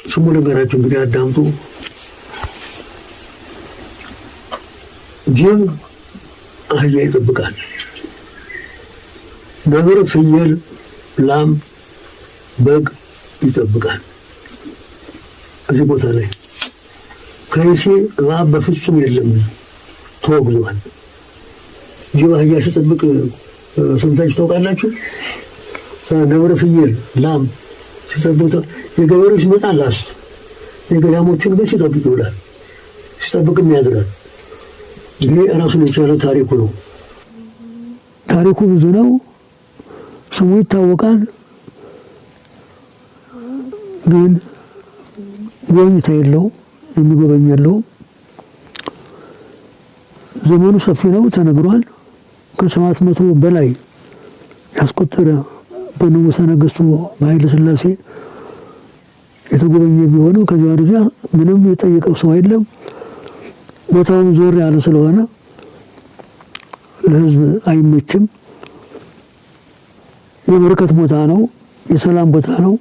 ስሙ ነገራችሁ እንግዲህ አዳምጡ። ጅብ አህያ ይጠብቃል፣ ነብር ፍየል፣ ላም፣ በግ ይጠብቃል። እዚህ ቦታ ላይ ከይሴ እባብ በፍጹም የለም ተወግዟል። ጅብ አህያ ሲጠብቅ ሰምታችሁ ታውቃላችሁ? ነብር ፍየል፣ ላም ሲጠብቅ የገበሬዎች መጣላስ የገዳሞቹን ግን ሲጠብቅ ይውላል፣ ሲጠብቅም ያድራል። ይሄ ራሱን የቻለ ታሪኩ ነው። ታሪኩ ብዙ ነው፣ ስሙ ይታወቃል። ግን ጎብኝታ የለውም፣ የሚጎበኝ የለውም። ዘመኑ ሰፊ ነው፣ ተነግሯል። ከ700 በላይ ያስቆጠረ በንጉሠ ነገሥቱ በኃይለ ሥላሴ የተጎበኘ ቢሆንም ከዚያ ወዲያ ምንም የጠየቀው ሰው የለም። ቦታውም ዞር ያለ ስለሆነ ለሕዝብ አይመችም። የበረከት ቦታ ነው፣ የሰላም ቦታ ነው።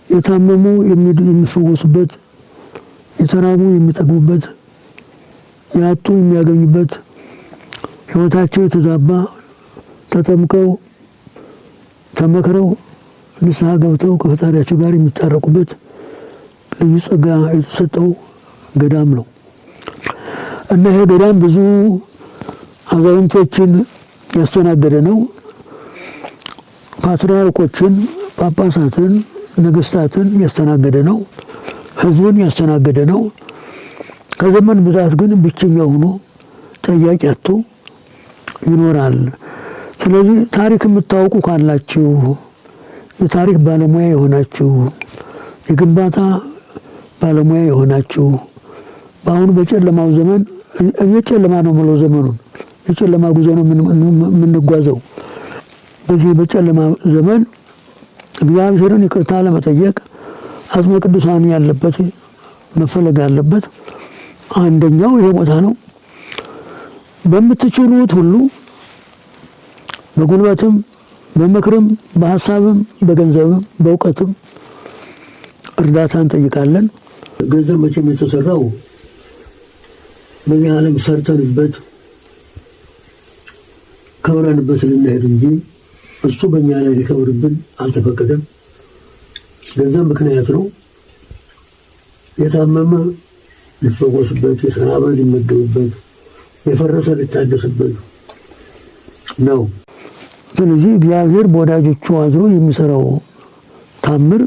የታመሙ የሚፈወሱበት፣ የተራቡ የሚጠግቡበት፣ ያጡ የሚያገኙበት፣ ሕይወታቸው የተዛባ ተጠምቀው ተመክረው ንስሐ ገብተው ከፈጣሪያቸው ጋር የሚታረቁበት ልዩ ጸጋ የተሰጠው ገዳም ነው እና ይሄ ገዳም ብዙ አዛውንቶችን ያስተናገደ ነው። ፓትርያርኮችን፣ ጳጳሳትን፣ ነገስታትን ያስተናገደ ነው። ህዝብን ያስተናገደ ነው። ከዘመን ብዛት ግን ብቸኛ ሆኖ ጠያቂ አጥቶ ይኖራል። ስለዚህ ታሪክ የምታውቁ ካላችሁ፣ የታሪክ ባለሙያ የሆናችሁ፣ የግንባታ ባለሙያ የሆናችሁ በአሁኑ በጨለማው ዘመን የጨለማ ነው የምለው ዘመኑን የጨለማ ጉዞ ነው የምንጓዘው። በዚህ በጨለማ ዘመን እግዚአብሔርን ይቅርታ ለመጠየቅ አጽመ ቅዱሳን ያለበት መፈለግ ያለበት አንደኛው ይሄ ቦታ ነው። በምትችሉት ሁሉ በጉልበትም በምክርም በሐሳብም በገንዘብም በእውቀትም እርዳታ እንጠይቃለን። ገንዘብ መቼም የተሰራው በዚህ ዓለም ሰርተንበት ከብረንበት ልንሄድ እንጂ እሱ በእኛ ላይ ሊከብርብን አልተፈቀደም። ገንዘብ ምክንያት ነው። የታመመ ሊፈወስበት፣ የተራበ ሊመገብበት፣ የፈረሰ ሊታደስበት ነው። ስለዚህ እግዚአብሔር በወዳጆቹ አዝሮ የሚሰራው ታምር